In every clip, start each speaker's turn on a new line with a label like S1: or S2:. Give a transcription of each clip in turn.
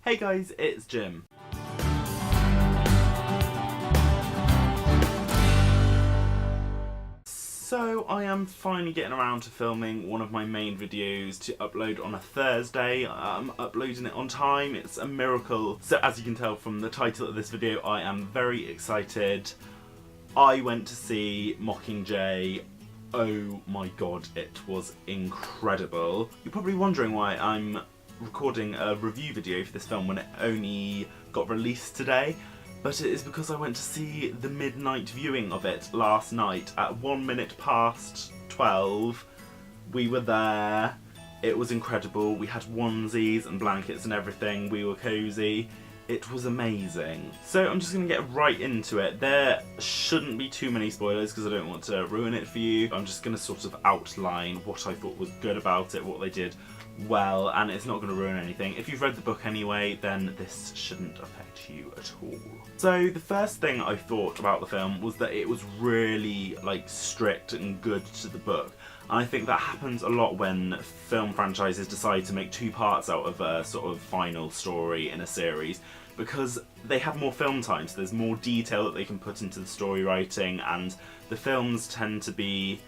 S1: Hey guys, it's Jim. So I am finally getting around to filming one of my main videos to upload on a Thursday. I'm uploading it on time, it's a miracle. So as you can tell from the title of this video, I am very excited. I went to see Mockingjay. Oh my god, it was incredible. You're probably wondering why I'm recording a review video for this film when it only got released today. But it is because I went to see the midnight viewing of it last night at 1 minute past 12. We were there. It was incredible. We had onesies and blankets and everything. We were cozy. It was amazing. So I'm just going to get right into it. There shouldn't be too many spoilers because I don't want to ruin it for you. I'm just going to sort of outline what I thought was good about it, what they did well, and it's not going to ruin anything. If you've read the book anyway, then this shouldn't affect you at all. So the first thing I thought about the film was that it was really strict and good to the book. And I think that happens a lot when film franchises decide to make two parts out of a sort of final story in a series, because they have more film time, so there's more detail that they can put into the story writing, and the films tend to be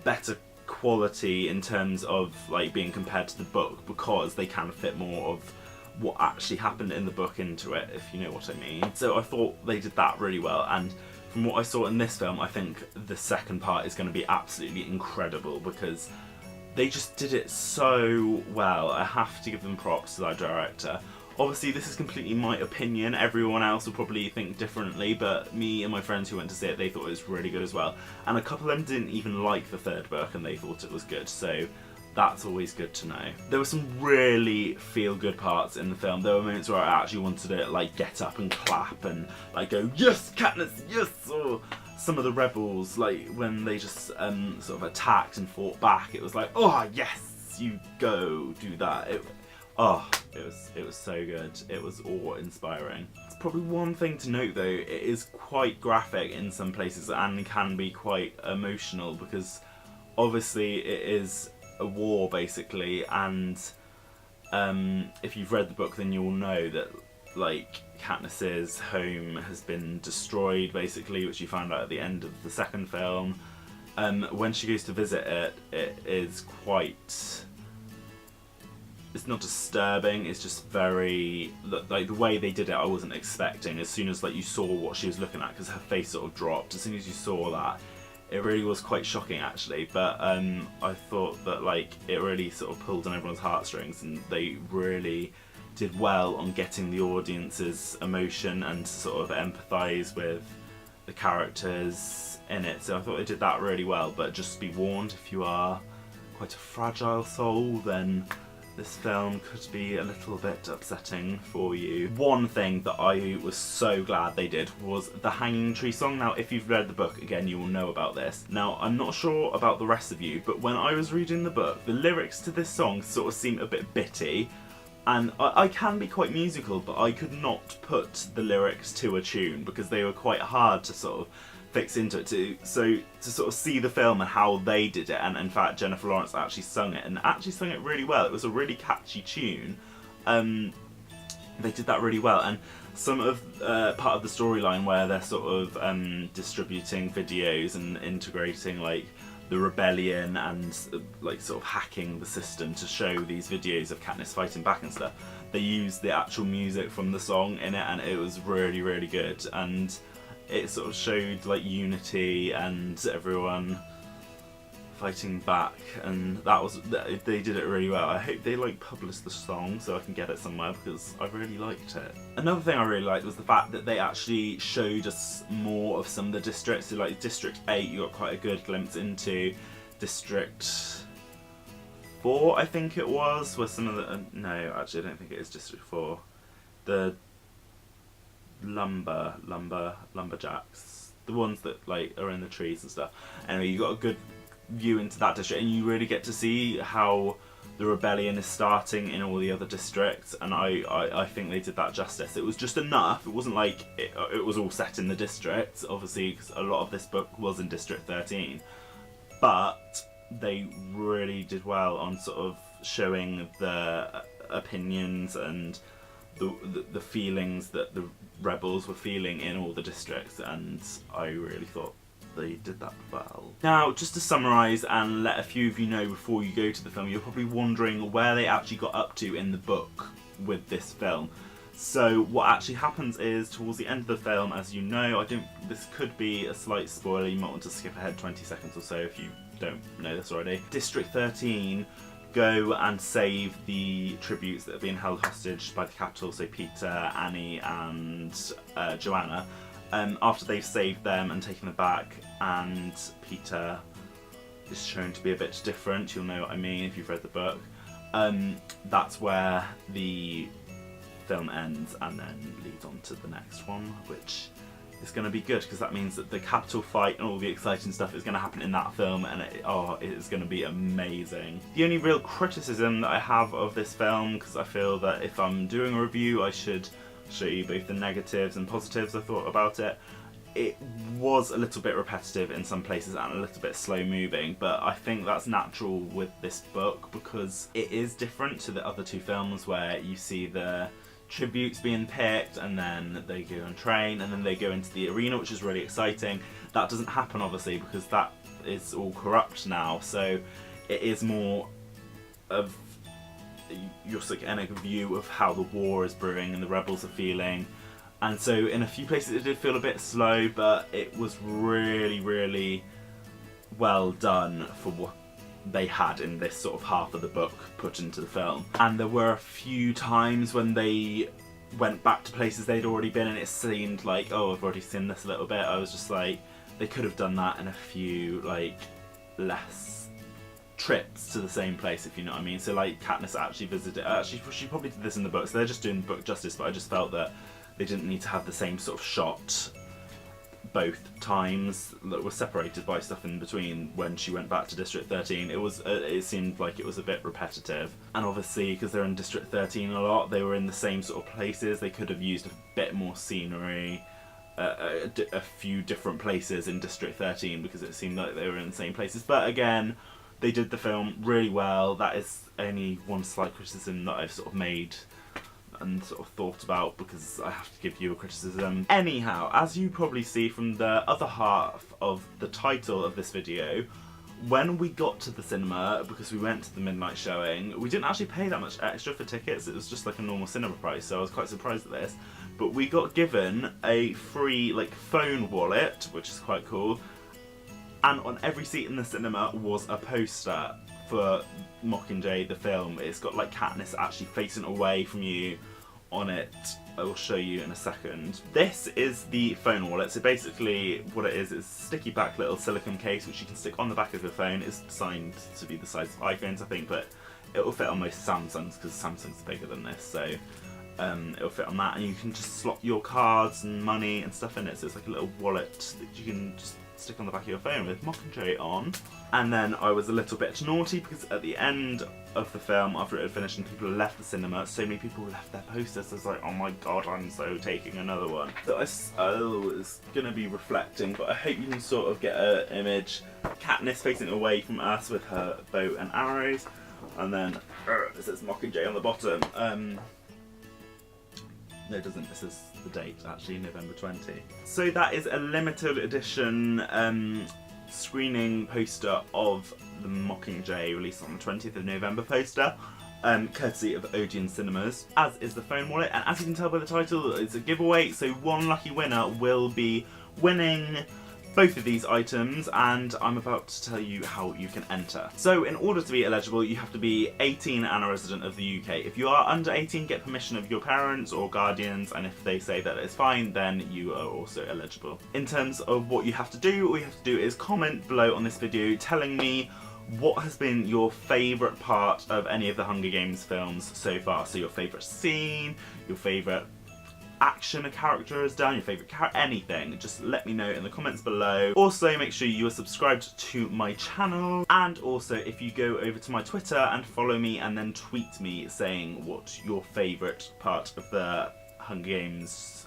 S1: better quality in terms of being compared to the book, because they can fit more of what actually happened in the book into it, if you know what I mean. So I thought they did that really well, and from what I saw in this film, I think the second part is going to be absolutely incredible because they just did it so well. I have to give them props to that director. Obviously this is completely my opinion, everyone else will probably think differently, but me and my friends who went to see it, they thought it was really good as well. And a couple of them didn't even like the third book and they thought it was good, so that's always good to know. There were some really feel-good parts in the film. There were moments where I actually wanted to get up and clap and go, yes, Katniss, yes! Or some of the rebels, when they just sort of attacked and fought back, it was like, oh yes, you go, do that. It was so good. It was awe-inspiring. It's probably one thing to note though, it is quite graphic in some places and can be quite emotional because obviously it is a war basically, and if you've read the book then you'll know that Katniss's home has been destroyed basically, which you found out at the end of the second film. When she goes to visit it, it is quite... it's not disturbing, it's just very... the way they did it I wasn't expecting. As soon as you saw what she was looking at, because her face sort of dropped, as soon as you saw that, it really was quite shocking actually, but I thought that it really sort of pulled on everyone's heartstrings, and they really did well on getting the audience's emotion and to sort of empathise with the characters in it. So I thought they did that really well, but just be warned, if you are quite a fragile soul, then this film could be a little bit upsetting for you. One thing that I was so glad they did was the Hanging Tree song. Now, if you've read the book, again, you will know about this. Now, I'm not sure about the rest of you, but when I was reading the book, the lyrics to this song sort of seem a bit bitty, and I can be quite musical, but I could not put the lyrics to a tune because they were quite hard to sort of fix into it. So to sort of see the film and how they did it, and in fact Jennifer Lawrence actually sung it, and actually sung it really well. It was a really catchy tune. They did that really well, and some of part of the storyline where they're sort of distributing videos and integrating the rebellion and sort of hacking the system to show these videos of Katniss fighting back and stuff. They used the actual music from the song in it, and it was really, really good. And it sort of showed unity and everyone fighting back, and they did it really well. I hope they publish the song so I can get it somewhere because I really liked it. Another thing I really liked was the fact that they actually showed us more of some of the districts. So District 8 you got quite a good glimpse into. District 4 I think it was, where some of the... no, actually I don't think it is District 4. The lumberjacks, the ones that are in the trees and stuff. Anyway, you got a good view into that district, and you really get to see how the rebellion is starting in all the other districts, and I think they did that justice. It was just enough. It wasn't it was all set in the districts, obviously, because a lot of this book was in District 13, but they really did well on sort of showing the opinions and the feelings that the rebels were feeling in all the districts, and I really thought they did that well. Now, just to summarise and let a few of you know before you go to the film, you're probably wondering where they actually got up to in the book with this film. So what actually happens is, towards the end of the film, as you know, this could be a slight spoiler, you might want to skip ahead 20 seconds or so if you don't know this already. District 13 go and save the tributes that have been held hostage by the Capitol, so Peter, Annie and Joanna. After they've saved them and taken them back, and Peter is shown to be a bit different, you'll know what I mean if you've read the book, that's where the film ends and then leads on to the next one, which is going to be good because that means that the Capitol fight and all the exciting stuff is going to happen in that film, and it is going to be amazing. The only real criticism that I have of this film, because I feel that if I'm doing a review I should show you both the negatives and positives I thought about it. It was a little bit repetitive in some places and a little bit slow moving, but I think that's natural with this book because it is different to the other two films where you see the tributes being picked and then they go and train and then they go into the arena, which is really exciting. That doesn't happen obviously because that is all corrupt now, so it is more of your getting a view of how the war is brewing and the rebels are feeling. And so in a few places it did feel a bit slow, but it was really, really well done for what they had in this sort of half of the book put into the film. And there were a few times when they went back to places they'd already been and it seemed like, oh, I've already seen this a little bit. I was just like, they could have done that in a few like less trips to the same place, if you know what I mean. So like Katniss actually visited, she probably did this in the book, so they're just doing the book justice, but I just felt that they didn't need to have the same sort of shot both times that were separated by stuff in between. When she went back to District 13, it seemed like it was a bit repetitive, and obviously because they're in District 13 a lot, they were in the same sort of places. They could have used a bit more scenery, a few different places in District 13 because it seemed like they were in the same places. But again, they did the film really well. That is only one slight criticism that I've sort of made and sort of thought about because I have to give you a criticism. Anyhow, as you probably see from the other half of the title of this video, when we got to the cinema, because we went to the midnight showing, we didn't actually pay that much extra for tickets. It was just like a normal cinema price, so I was quite surprised at this. But we got given a free like phone wallet, which is quite cool, and on every seat in the cinema was a poster for Mockingjay the film. It's got like Katniss actually facing away from you on it. I will show you in a second. This is the phone wallet. So basically what it is a sticky back little silicone case which you can stick on the back of your phone. It's designed to be the size of iPhones, I think, but it will fit on most Samsungs because Samsung's bigger than this, so it'll fit on that, and you can just slot your cards and money and stuff in it. So it's like a little wallet that you can just stick on the back of your phone with Mockingjay on. And then I was a little bit naughty because at the end of the film, after it had finished and people had left the cinema, so many people left their posters. I was like, oh my god, I'm so taking another one. So I was gonna be reflecting, but I hope you can sort of get an image. Katniss facing away from us with her bow and arrows, and then it says Mockingjay on the bottom. No, it doesn't. This is the date, actually, November 20. So that is a limited edition screening poster of the Mockingjay, released on the 20th of November poster, courtesy of Odeon Cinemas, as is the phone wallet. And as you can tell by the title, it's a giveaway, so one lucky winner will be winning both of these items, and I'm about to tell you how you can enter. So in order to be eligible, you have to be 18 and a resident of the UK. If you are under 18, get permission of your parents or guardians, and if they say that it's fine, then you are also eligible. In terms of what you have to do, all you have to do is comment below on this video telling me what has been your favourite part of any of the Hunger Games films so far. So your favourite scene, your favourite action a character has done, your favourite character, anything. Just let me know in the comments below. Also, make sure you are subscribed to my channel, and also if you go over to my Twitter and follow me and then tweet me saying what your favourite part of the Hunger Games,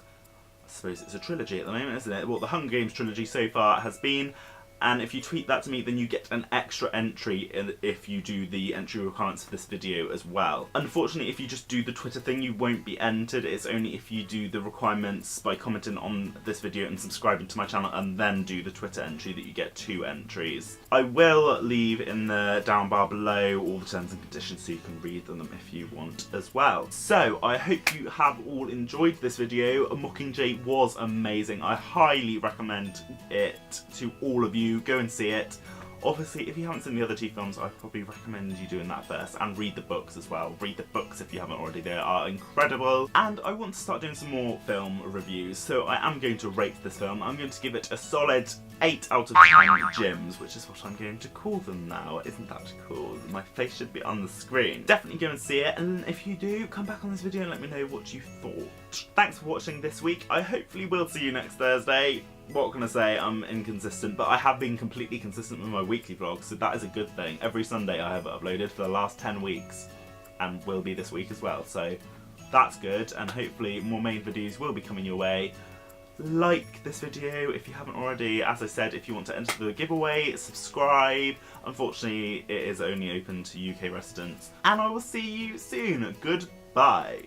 S1: I suppose it's a trilogy at the moment, isn't it? What the Hunger Games trilogy so far has been, and if you tweet that to me, then you get an extra entry if you do the entry requirements for this video as well. Unfortunately, if you just do the Twitter thing, you won't be entered. It's only if you do the requirements by commenting on this video and subscribing to my channel and then do the Twitter entry that you get 2 entries. I will leave in the down bar below all the terms and conditions so you can read them if you want as well. So I hope you have all enjoyed this video. Mockingjay was amazing. I highly recommend it to all of you. Go and see it. Obviously, if you haven't seen the other 2 films, I'd probably recommend you doing that first, and read the books as well. Read the books if you haven't already, they are incredible. And I want to start doing some more film reviews, so I am going to rate this film. I'm going to give it a solid 8 out of 10 gyms, which is what I'm going to call them now. Isn't that cool? My face should be on the screen. Definitely go and see it, and if you do, come back on this video and let me know what you thought. Thanks for watching this week. I hopefully will see you next Thursday. What can I say? I'm inconsistent, but I have been completely consistent with my weekly vlogs, so that is a good thing. Every Sunday I have uploaded for the last 10 weeks, and will be this week as well, so that's good, and hopefully more main videos will be coming your way. Like this video if you haven't already. As I said, if you want to enter the giveaway, subscribe. Unfortunately, it is only open to UK residents, and I will see you soon. Goodbye.